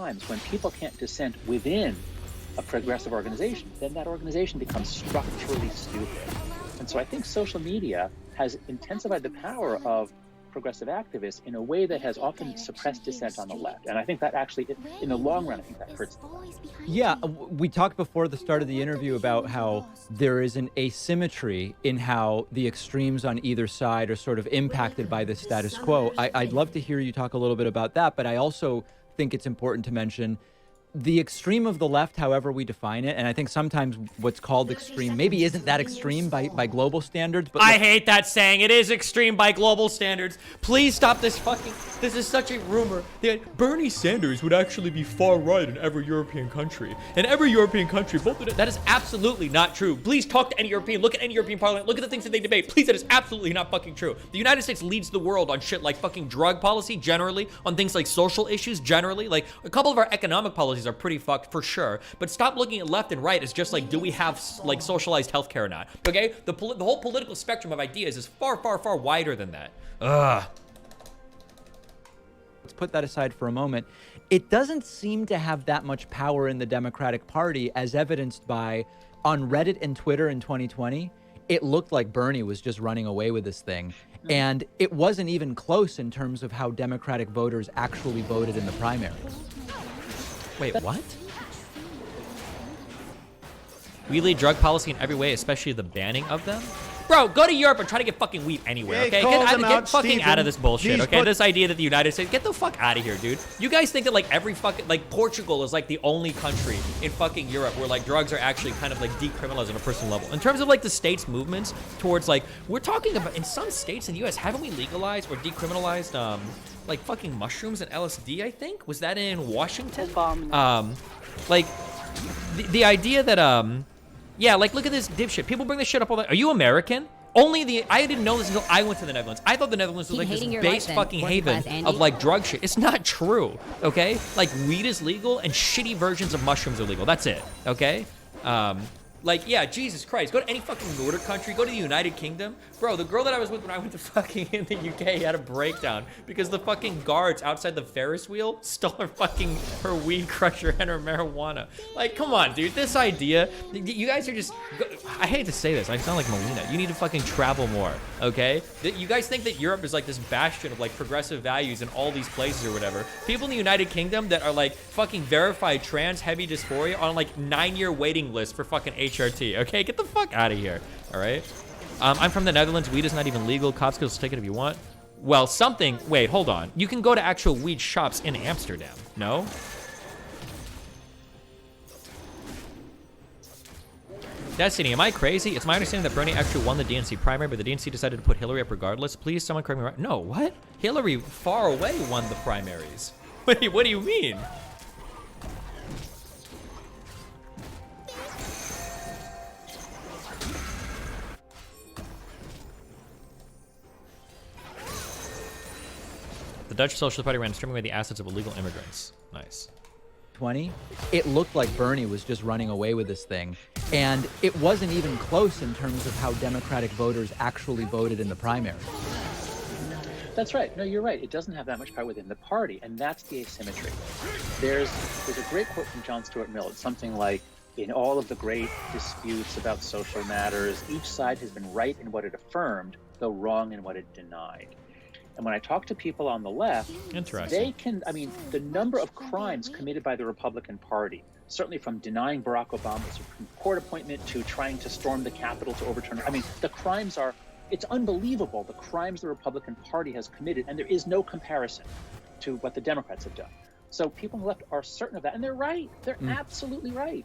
times, when people can't dissent within a progressive organization, then that organization becomes structurally stupid. And so I think social media has intensified the power of progressive activists in a way that has often suppressed dissent on the left. And I think that actually, in the long run, I think that hurts the left. Yeah, we talked before the start of the interview about how there is an asymmetry in how the extremes on either side are sort of impacted by the status quo. I'd love to hear you talk a little bit about that, but I also think it's important to mention the extreme of the left, however we define it, and I think sometimes what's called extreme maybe isn't that extreme by global standards, but I hate that saying. It is extreme by global standards. Please stop this fucking... This is such a rumor that Bernie Sanders would actually be far right in every European country. In every European country, that is absolutely not true. Please talk to any European. Look at any European parliament. Look at the things that they debate. Please, that is absolutely not fucking true. The United States leads the world on shit like fucking drug policy, generally, on things like social issues, generally. Like, a couple of our economic policies are pretty fucked for sure, but stop looking at left and right as just like, do we have like socialized healthcare or not? Okay, the whole political spectrum of ideas is far, far, far wider than that. Ugh. Let's put that aside for a moment. It doesn't seem to have that much power in the Democratic Party, as evidenced by on Reddit and Twitter in 2020. It looked like Bernie was just running away with this thing. And it wasn't even close in terms of how Democratic voters actually voted in the primaries. Wait, what? We lead drug policy in every way, especially the banning of them? Bro, go to Europe and try to get fucking weed anywhere, okay? Get fucking out of this bullshit, okay? This idea that the United States... Get the fuck out of here, dude. You guys think that, like, every fucking... Like, Portugal is, like, the only country in fucking Europe where, like, drugs are actually kind of, like, decriminalized on a personal level. In terms of, like, the states' movements towards, like... We're talking about... In some states in the U.S., haven't we legalized or decriminalized, like, fucking mushrooms and LSD, I think? Was that in Washington? Like, the idea that, yeah, like, look at this dipshit. People bring this shit up all the time. Are you American? I didn't know this until I went to the Netherlands. I thought the Netherlands was like this base fucking haven of like drug shit. It's not true, okay? Like, weed is legal and shitty versions of mushrooms are legal. That's it, okay? Like, yeah, Jesus Christ. Go to any fucking Nordic country. Go to the United Kingdom. Bro, the girl that I was with when I went to fucking in the UK had a breakdown because the fucking guards outside the Ferris wheel stole her weed crusher and her marijuana. Like, come on, dude. This idea, you guys are just... I hate to say this. I sound like Melina. You need to fucking travel more, okay? You guys think that Europe is like this bastion of like progressive values in all these places or whatever. People in the United Kingdom that are like fucking verified trans heavy dysphoria on like 9-year waiting list for fucking HRT, okay? Get the fuck out of here, all right? I'm from the Netherlands. Weed is not even legal. Cops can take it if you want. Well, something... Wait, hold on. You can go to actual weed shops in Amsterdam, no? Destiny, am I crazy? It's my understanding that Bernie actually won the DNC primary, but the DNC decided to put Hillary up regardless. Please, someone correct me right. No, what? Hillary far away won the primaries. What do you mean? The Dutch Socialist Party ran stripping away the assets of illegal immigrants. Nice. 20, it looked like Bernie was just running away with this thing. And it wasn't even close in terms of how Democratic voters actually voted in the primary. That's right. No, you're right. It doesn't have that much power within the party, and that's the asymmetry. There's a great quote from John Stuart Mill. It's something like, in all of the great disputes about social matters, each side has been right in what it affirmed, though wrong in what it denied. And when I talk to people on the left, they can, I mean, the number of crimes committed by the Republican Party, certainly from denying Barack Obama's Supreme Court appointment to trying to storm the Capitol to overturn, I mean, the crimes are, it's unbelievable, the crimes the Republican Party has committed, and there is no comparison to what the Democrats have done. So people on the left are certain of that, and they're right. They're absolutely right.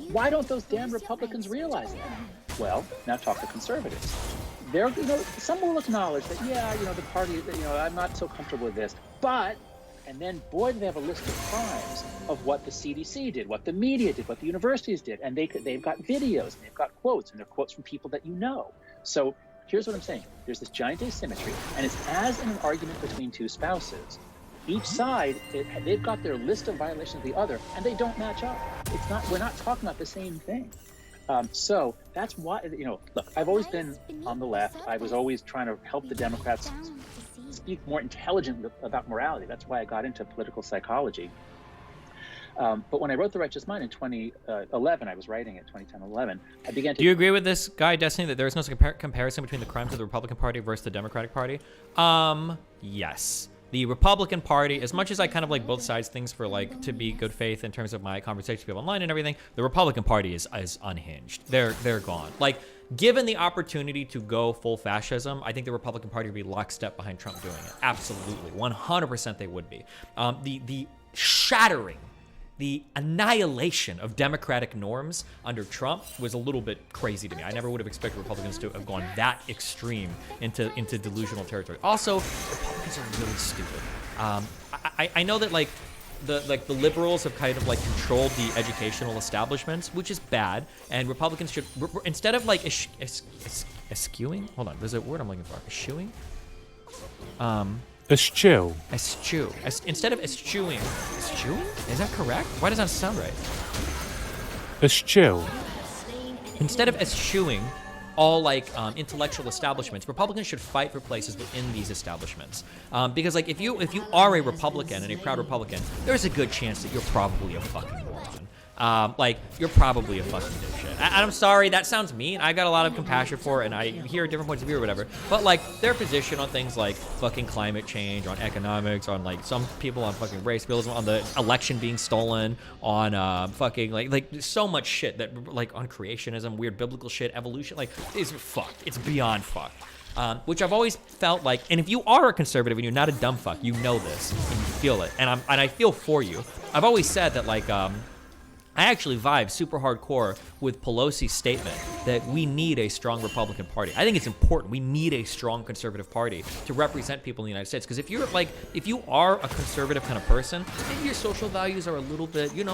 Why don't those damn Republicans realize that? Well, now talk to conservatives. They're, you know, some will acknowledge that, yeah, you know, the party, you know, I'm not so comfortable with this, but, and then, boy, do they have a list of crimes of what the CDC did, what the media did, what the universities did, and they've got videos, and they've got quotes, and they're quotes from people that you know. So here's what I'm saying. There's this giant asymmetry, and it's as in an argument between two spouses. Each side, they've got their list of violations of the other, and they don't match up. It's not, we're not talking about the same thing. So that's why, you know, look, I've always been on the left. I was always trying to help the Democrats speak more intelligently about morality. That's why I got into political psychology. But when I wrote The Righteous Mind in 2011, I was writing it 2010, 11. I began to. Do you agree with this guy, Destiny, that there is no comparison between the crimes of the Republican Party versus the Democratic Party? Yes. The Republican Party, as much as I kind of like both sides things for like to be good faith in terms of my conversations with people online and everything, the Republican Party is unhinged. They're gone. Like, given the opportunity to go full fascism, I think the Republican Party would be lockstep behind Trump doing it. Absolutely, 100% they would be. The shattering, the annihilation of democratic norms under Trump was a little bit crazy to me. I never would have expected Republicans to have gone that extreme into delusional territory. Also, Republicans are really stupid. I know that like the liberals have kind of like controlled the educational establishments, which is bad, and Republicans should, instead of like eschewing, hold on, there's a word I'm looking for, eschewing? Eschew. Eschew. Instead of eschewing. Eschewing? Is that correct? Why does that sound right? Eschew. Instead of eschewing all like intellectual establishments, Republicans should fight for places within these establishments. Because like if you are a Republican and a proud Republican, there's a good chance that you're probably a fucking moron. Like, you're probably a fucking dipshit. And I'm sorry, that sounds mean. I got a lot of compassion for it, and I hear different points of view or whatever. But, like, their position on things like fucking climate change, on economics, on, like, some people on fucking race bills, on the election being stolen, on fucking, like so much shit that, like, on creationism, weird biblical shit, evolution, like, it's fucked. It's beyond fucked. Which I've always felt like, and if you are a conservative and you're not a dumb fuck, you know this, and you feel it. And I feel for you. I've always said that, like, I actually vibe super hardcore with Pelosi's statement that we need a strong Republican Party. I think it's important. We need a strong conservative party to represent people in the United States. Because if you are a conservative kind of person, maybe your social values are a little bit, the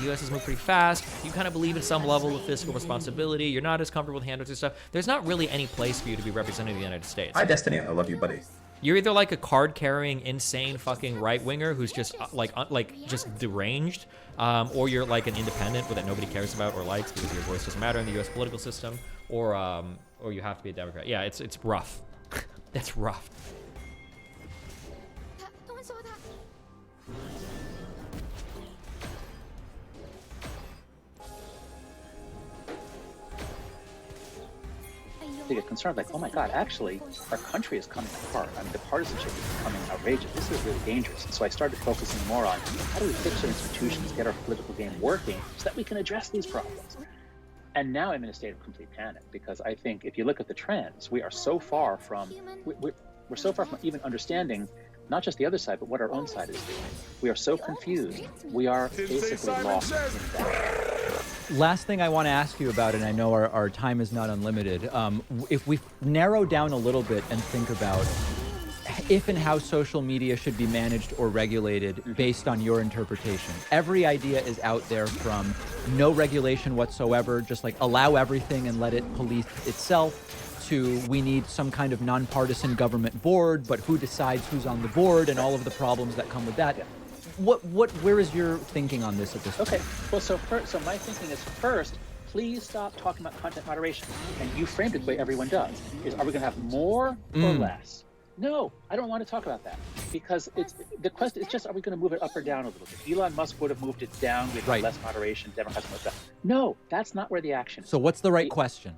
U.S. has moved pretty fast. You kind of believe in some level of fiscal responsibility. You're not as comfortable with handouts and stuff. There's not really any place for you to be representing the United States. Hi, Destiny. I love you, buddy. You're either like a card-carrying, insane fucking right-winger who's just just deranged, or you're like an independent that nobody cares about or likes because your voice doesn't matter in the U.S. political system, or you have to be a Democrat. Yeah, it's rough. It's rough. They get concerned, like, oh my God, actually, our country is coming apart. I mean, the partisanship is becoming outrageous. This is really dangerous. And so I started focusing more on how do we fix our institutions, get our political game working so that we can address these problems. And now I'm in a state of complete panic because I think if you look at the trends, we are so far from, we're so far from even understanding not just the other side, but what our own side is doing. We are so confused. We are basically lost in that. Last thing I want to ask you about, and I know our time is not unlimited, if we narrow down a little bit and think about if and how social media should be managed or regulated based on your interpretation. Every idea is out there, from no regulation whatsoever, just like allow everything and let it police itself, to we need some kind of nonpartisan government board, but who decides who's on the board and all of the problems that come with that. Yeah. Where is your thinking on this at this point? Okay, well, so my thinking is, first, please stop talking about content moderation. And you framed it the way everyone does. Are we going to have more or less? No, I don't want to talk about that, because the question is just, are we going to move it up or down a little bit? Elon Musk would have moved it down with less moderation. Democrats moved it up. No, that's not where the action is. So what's the right question?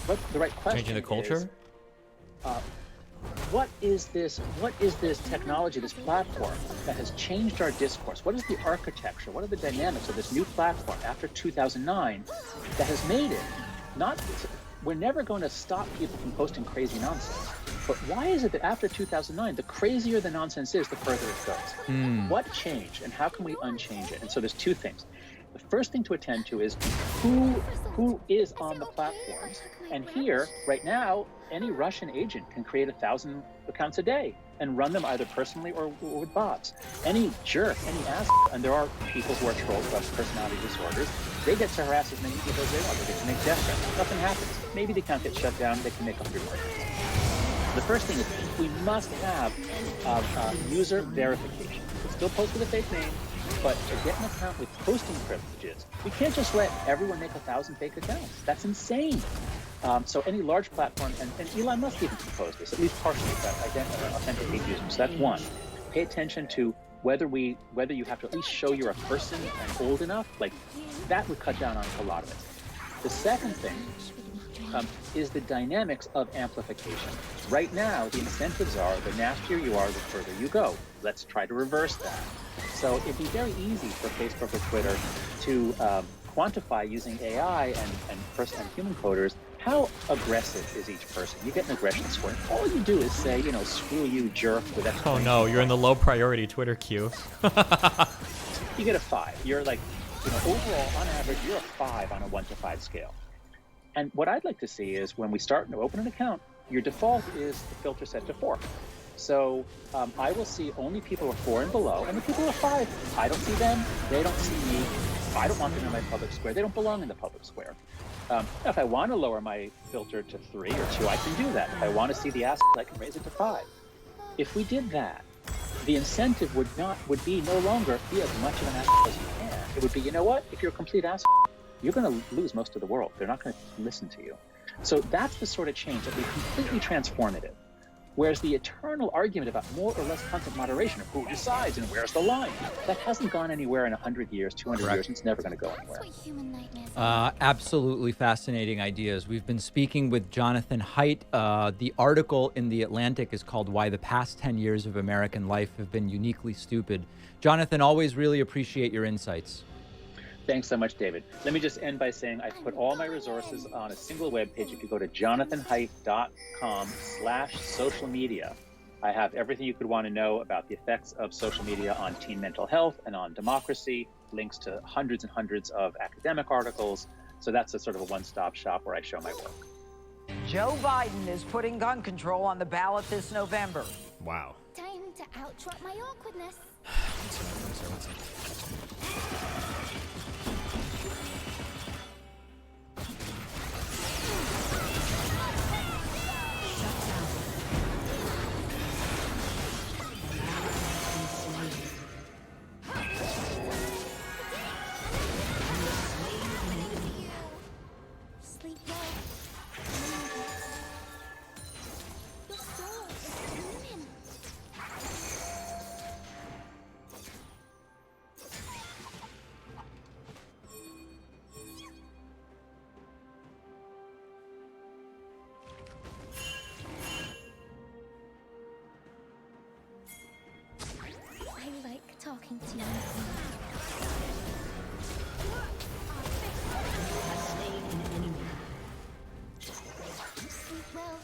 What the right question Changing the culture? is, what is this technology, this platform that has changed our discourse? What is the architecture? What are the dynamics of this new platform after 2009 that has made it we're never going to stop people from posting crazy nonsense. But why is it that after 2009, the crazier the nonsense is, the further it goes? What changed, and how can we unchange it? And so there's two things. The first thing to attend to is who is on the platforms. And here, right now, any Russian agent can create 1,000 accounts a day and run them either personally or with bots. Any jerk, any ass, and there are people who are trolls who have personality disorders, they get to harass as many people as they want. They get to make death threats. Nothing happens. Maybe the account gets shut down. They can make 100 more threats. The first thing is we must have user verification. It's still post with a fake name, but to get an account with posting privileges, we can't just let everyone make 1,000 fake accounts. That's insane. So any large platform, and Elon Musk even proposed this, at least partially, that authenticate users. So that's one. Pay attention to whether you have to at least show you're a person and old enough, like that would cut down on a lot of it. The second thing is the dynamics of amplification. Right now, the incentives are the nastier you are, the further you go. Let's try to reverse that. So it'd be very easy for Facebook or Twitter to quantify using AI and human coders how aggressive is each person. You get an aggression score. All you do is say, screw you, jerk, with that. Oh no, you're in the low priority Twitter queue. You get a 5. You're like, overall, on average, you're a 5 on a 1 to 5 scale. And what I'd like to see is when we start to open an account, your default is the filter set to 4. So I will see only people who are 4 and below, and the people who are 5, I don't see them, they don't see me. I don't want them in my public square. They don't belong in the public square. If I want to lower my filter to 3 or 2, I can do that. If I want to see the assholes, I can raise it to 5. If we did that, the incentive would be no longer be as much of an asshole as you can. It would be, you know what? If you're a complete asshole, you're going to lose most of the world. They're not going to listen to you. So that's the sort of change that would be completely transformative. Whereas the eternal argument about more or less content moderation of who decides and where's the line, that hasn't gone anywhere in 100 years, 200 years, and it's never going to go anywhere. Absolutely fascinating ideas. We've been speaking with Jonathan Haidt. The article in The Atlantic is called Why the Past 10 Years of American Life Have Been Uniquely Stupid. Jonathan, always really appreciate your insights. Thanks so much, David. Let me just end by saying I've put all my resources on a single webpage. If you go to jonathanhaidt.com/social media, I have everything you could want to know about the effects of social media on teen mental health and on democracy, links to hundreds and hundreds of academic articles. So that's a sort of a one-stop shop where I show my work. Joe Biden is putting gun control on the ballot this November. Wow. Time to out-trot my awkwardness. Sleep well. Your soul is human. I like talking to you. Sleep well.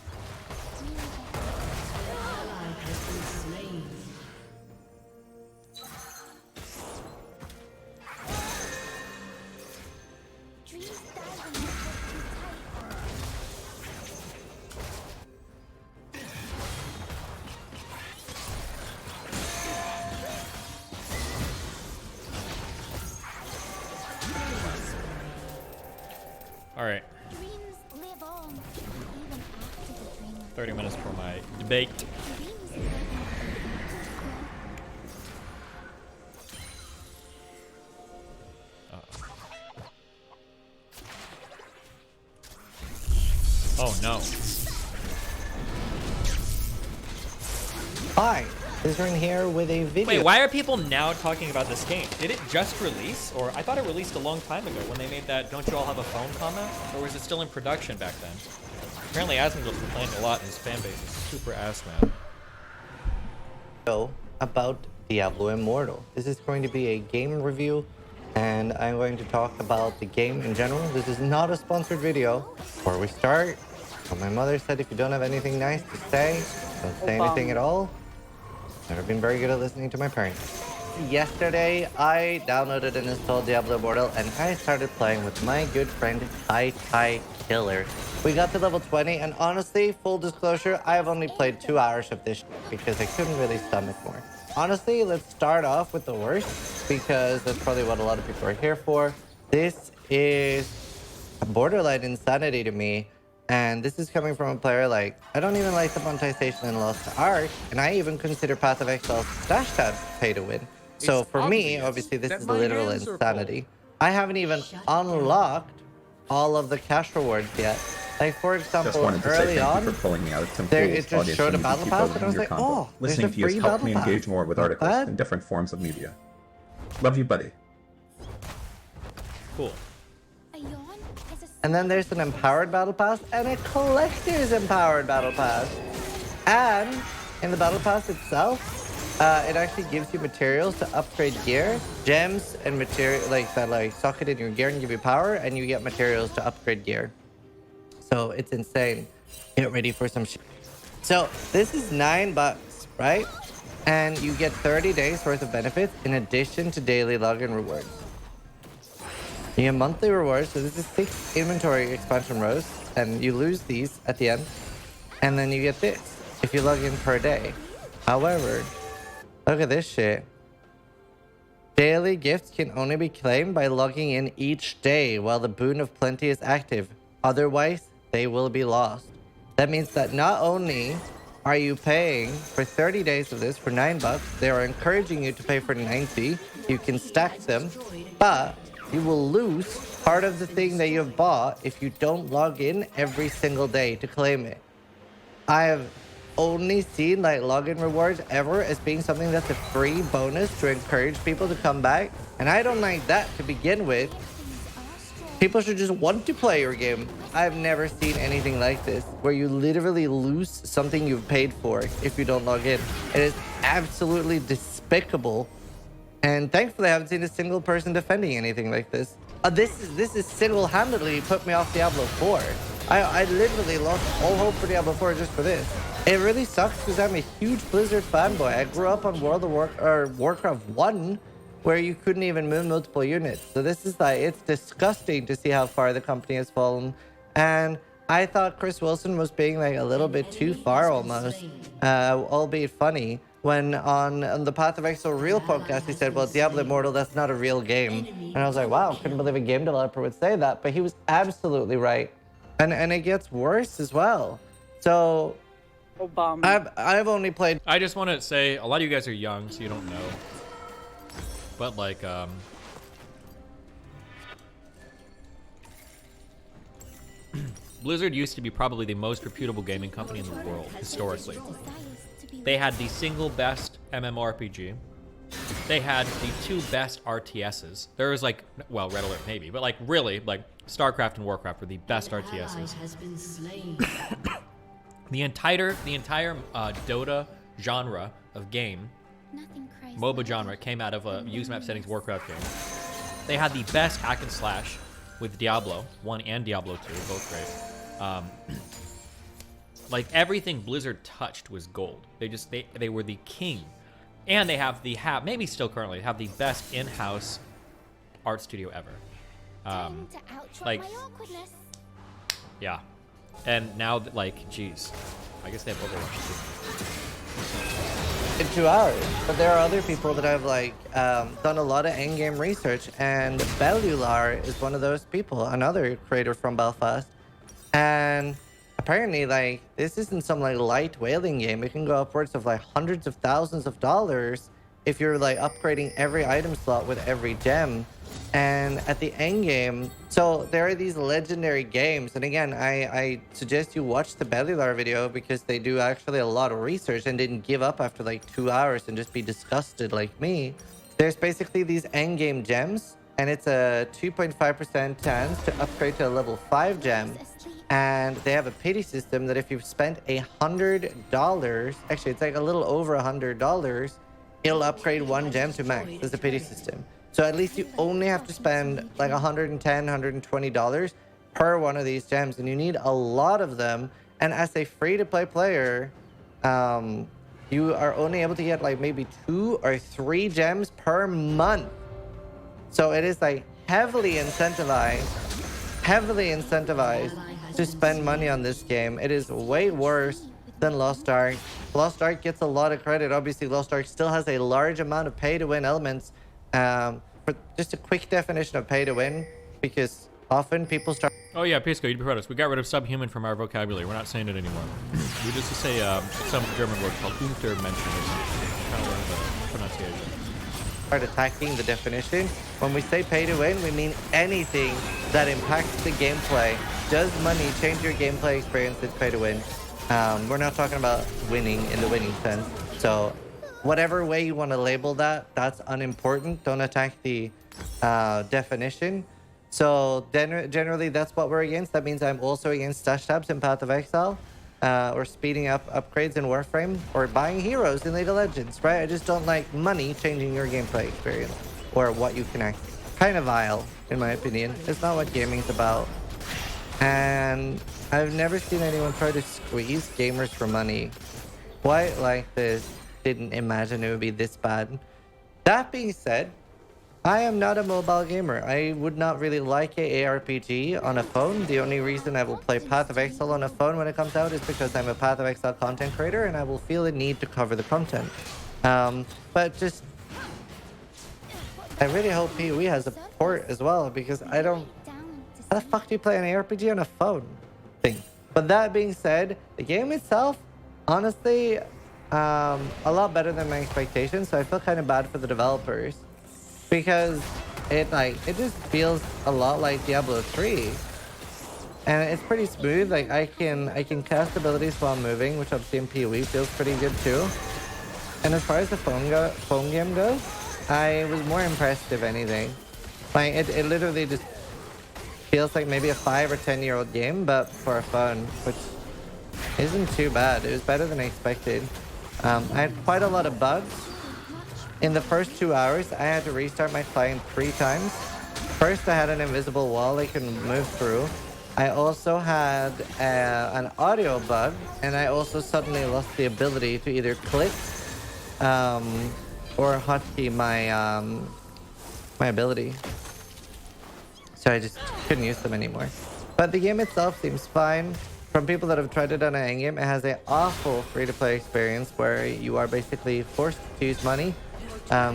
Dreams die when you hold too tight. All right. Dreams live on, even after the dreamer. 30 minutes for my debate. Dreams live Oh no. Hi, Izrin here with a video. Wait, why are people now talking about this game? Did it just release? Or I thought it released a long time ago when they made that "Don't you all have a phone" comment? Or was it still in production back then? Apparently Asmongold's complained a lot and his fan base is super ass mad. About Diablo Immortal. This is going to be a game review, and I'm going to talk about the game in general. This is not a sponsored video. Before we start, my mother said if you don't have anything nice to say, don't say anything at all. Never been very good at listening to my parents. Yesterday, I downloaded and installed Diablo Immortal, and I started playing with my good friend Tai Killer. We got to level 20, and honestly, full disclosure, I have only played 2 hours of this because I couldn't really stomach more. Honestly, let's start off with the worst, because that's probably what a lot of people are here for. This is borderline insanity to me. And this is coming from a player like, I don't even like the monetization in Lost Ark, and I even consider Path of Exile's stash tabs pay to win. So for me, obviously, this is literal insanity. I haven't even unlocked all of the cash rewards yet. Like, for Just example, wanted to say early thank you on, for pulling me out of Tim there, Pool's it just audience showed so a we battle keep pass, building and I was your like, content. oh, there's Listening a to you free has helped battle me pass. engage more with Not articles bad. in different forms of media. Love you, buddy. Cool. A yawn is a And then there's an empowered battle pass and a collector's empowered battle pass. And in the battle pass itself, it actually gives you materials to upgrade gear, gems, and material like that, like socket in your gear and give you power, and you get materials to upgrade gear. So it's insane. Get ready for some shit. So this is $9, right? And you get 30 days worth of benefits in addition to daily login rewards. You get monthly rewards, so this is 6 inventory expansion rows, and you lose these at the end. And then you get this if you log in per day. However, look at this shit. Daily gifts can only be claimed by logging in each day while the Boon of Plenty is active. Otherwise, they will be lost. That means that not only are you paying for 30 days of this for $9, they are encouraging you to pay for 90. You can stack them, but you will lose part of the thing that you've bought if you don't log in every single day to claim it. I have only seen like login rewards ever as being something that's a free bonus to encourage people to come back, and I don't like that to begin with. People should just want to play your game. I've never seen anything like this, where you literally lose something you've paid for if you don't log in. It is absolutely despicable. And thankfully, I haven't seen a single person defending anything like this. This is single-handedly put me off Diablo 4. I literally lost all hope for Diablo 4 just for this. It really sucks because I'm a huge Blizzard fanboy. I grew up on Warcraft 1, where you couldn't even move multiple units. So this is like, it's disgusting to see how far the company has fallen. And I thought Chris Wilson was being like a little bit too far almost, albeit funny. When on the Path of Exile Real podcast, he said, well, Diablo Immortal, that's not a real game. And I was like, wow, couldn't believe a game developer would say that. But he was absolutely right. And it gets worse as well. So Obama. I've only played. I just want to say, a lot of you guys are young, so you don't know. But like, Blizzard used to be probably the most reputable gaming company in the world, historically. They had the single best MMORPG. They had the 2 best RTSs. There was like, well, Red Alert maybe, but like really, like StarCraft and Warcraft were the best RTSs. The entire Dota genre of game, MOBA genre, came out of a use map settings Warcraft game. They had the best hack and slash with Diablo 1 and Diablo 2, both great. Like everything Blizzard touched was gold. They were the king, and they have maybe still currently have the best in-house art studio ever. Like, yeah, and now like, geez, I guess they have Overwatch too. In 2 hours, but there are other people that have like done a lot of endgame research, and Bellular is one of those people, another creator from Belfast, and apparently like this isn't some like light whaling game. It can go upwards of like hundreds of thousands of dollars if you're like upgrading every item slot with every gem. And at the end game, so there are these legendary games, and again, I suggest you watch the Bellular video because they do actually a lot of research and didn't give up after like 2 hours and just be disgusted like me. There's basically these end game gems, and it's a 2.5% chance to upgrade to a level 5 gem. And they have a pity system that if you've spent $100, actually it's like a little over $100, it'll upgrade 1 gem to max. There's a pity system. So at least you only have to spend like $110, $120 per one of these gems, and you need a lot of them. And as a free-to-play player, you are only able to get like maybe 2 or 3 gems per month. So it is like heavily incentivized to spend money on this game. It is way worse than Lost Ark. Lost Ark gets a lot of credit. Obviously, Lost Ark still has a large amount of pay-to-win elements. For just a quick definition of pay-to-win, because often people start... Oh yeah, Pisco, you'd be proud of us. We got rid of subhuman from our vocabulary. We're not saying it anymore. We just say some German word called Untermenschen. Kind of learn the pronunciation. Start attacking the definition. When we say pay-to-win, we mean anything that impacts the gameplay does money change your gameplay experience in pay to win? We're not talking about winning in the winning sense. So whatever way you want to label that, that's unimportant. Don't attack the definition. So generally, that's what we're against. That means I'm also against stash tabs in Path of Exile, or speeding up upgrades in Warframe, or buying heroes in League of Legends, right? I just don't like money changing your gameplay experience or what you connect. Kind of vile, in my opinion. It's not what gaming's about. And I've never seen anyone try to squeeze gamers for money quite like this. Didn't imagine it would be this bad. That being said, I am not a mobile gamer. I would not really like a ARPG on a phone. The only reason I will play Path of Exile on a phone when it comes out is because I'm a Path of Exile content creator and I will feel the need to cover the content. But just, I really hope PoE has a port as well, because I don't, how the fuck do you play an ARPG on a phone thing? But that being said, the game itself, honestly, a lot better than my expectations. So I feel kind of bad for the developers, because it just feels a lot like Diablo 3, and it's pretty smooth. Like I can cast abilities while moving, which obviously in PoE feels pretty good too. And as far as the phone game goes, I was more impressed if anything. Like it literally just feels like maybe a 5 or 10-year-old game, but for a phone, which isn't too bad. It was better than I expected. I had quite a lot of bugs. In the first 2 hours, I had to restart my client 3 times. First, I had an invisible wall I couldn't move through. I also had an audio bug, and I also suddenly lost the ability to either click or hotkey my ability. So I just couldn't use them anymore. But the game itself seems fine. From people that have tried it on an endgame, it has an awful free-to-play experience where you are basically forced to use money.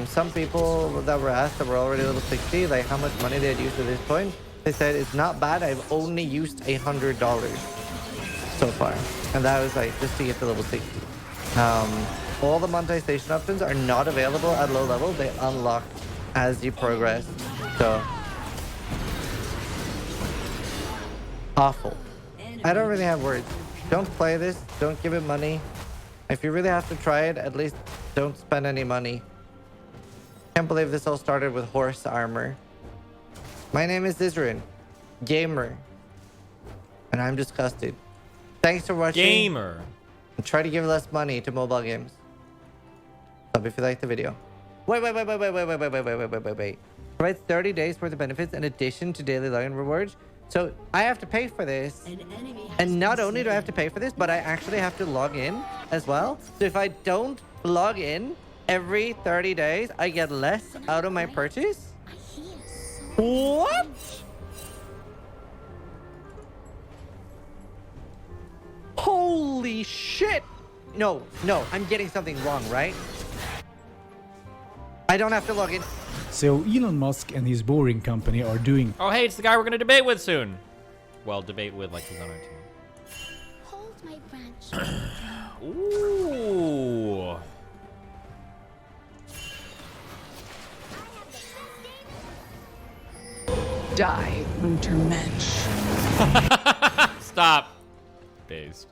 Some people that were asked that were already level 60, like how much money they had used at this point, they said it's not bad. I've only used $100 so far, and that was like just to get to level 60. All the monetization options are not available at low level. They unlock as you progress. So awful. I don't really have words. Don't play this. Don't give it money. If you really have to try it, at least don't spend any money. Can't believe this all started with horse armor. My name is Isrin, gamer, and I'm disgusted. Thanks for watching. Gamer. And try to give less money to mobile games. Stop if you like the video. Wait. Provides 30 days worth of benefits in addition to daily login rewards. So I have to pay for this. And not only do I have to pay for this, but I actually have to log in as well. So if I don't log in every 30 days, I get less out of my purchase? What? Holy shit! No, I'm getting something wrong, right? I don't have to log in. So Elon Musk and his Boring Company are doing... Oh, hey, it's the guy we're going to debate with soon. Well, debate with like he's on our team. Hold my branch. Ooh. Die, Untermensch. Stop. Based.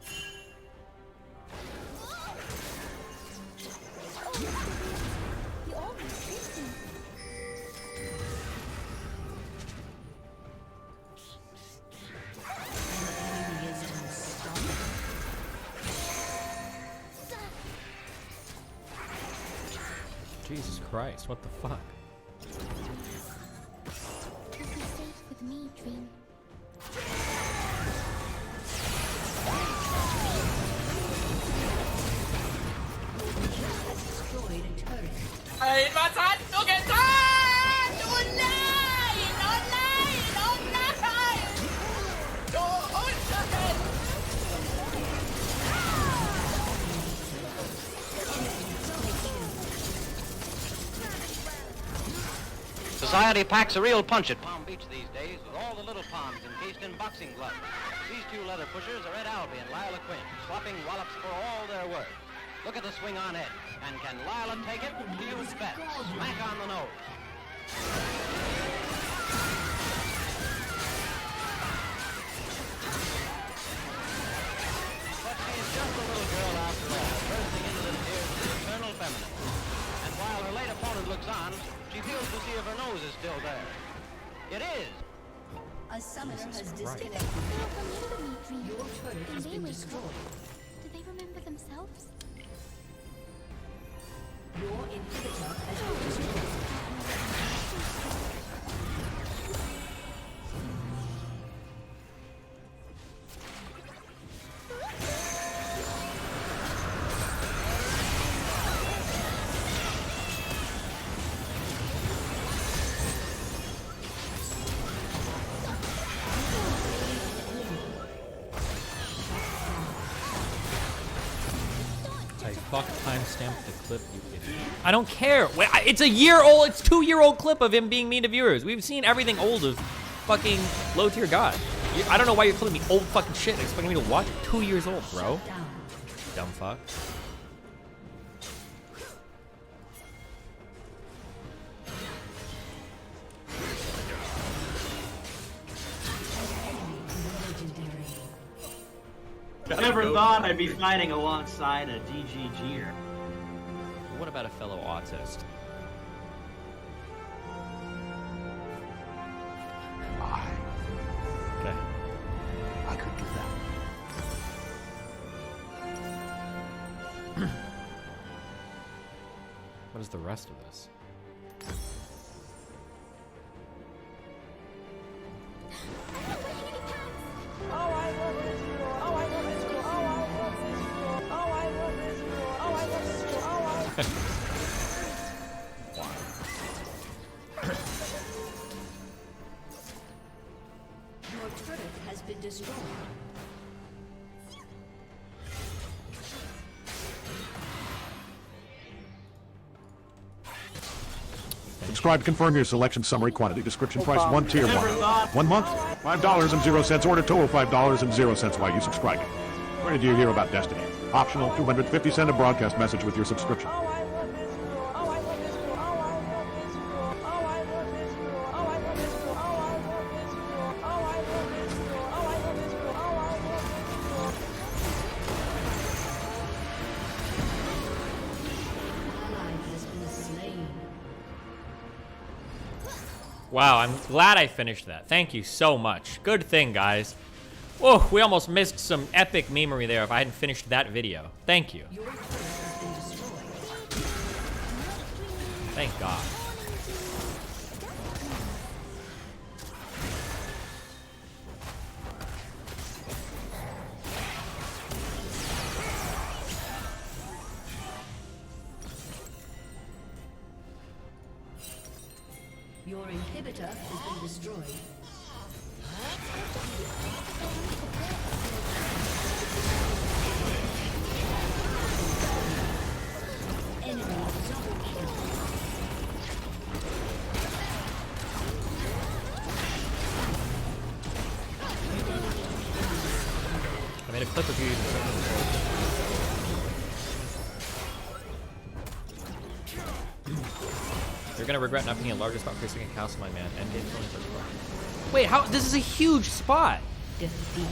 You almost tricked me. Jesus Christ, what the fuck? You'll be safe with me, Dream. Society packs a real punch at Palm Beach these days with all the little palms encased in boxing gloves. These two leather pushers are Ed Albee and Lila Quinn, swapping wallops for all their worth. Look at the swing on Ed. And can Lila take it? You bet. Smack on the nose. It is. A summoner has Christ. disconnected. They'll remember me, Dream. Your turret has When been they wake destroyed. up, do they remember themselves? Your inhibitor has been destroyed. I fuck timestamped the clip, you idiot. I don't care. It's a year old. It's 2-year-old clip of him being mean to viewers. We've seen everything old of fucking low tier god. I don't know why you're clipping me old fucking shit and expecting me to watch it. 2 years old, bro. Dumb fuck. Never thought I'd be fighting alongside a DGGer. What about a fellow autist? Okay. I could do that. What is the rest of this? Your turret has been destroyed. Subscribe to confirm your selection summary quantity description price 1 tier 1. 1 month, $5.00. Order total $5.00 while you subscribe. Where did you hear about Destiny? Optional 250 send a broadcast message with your subscription. Wow, I'm glad I finished that. Thank you so much. Good thing, guys. Whoa, we almost missed some epic memery there if I hadn't finished that video. Thank you. Thank God. Your inhibitor has been destroyed. Enemy double kill. I made a clip of you using You're gonna regret not being a larger spot facing a castle, my man. Endgame feeling such fun. Wait, how? This is a huge spot. Defeat.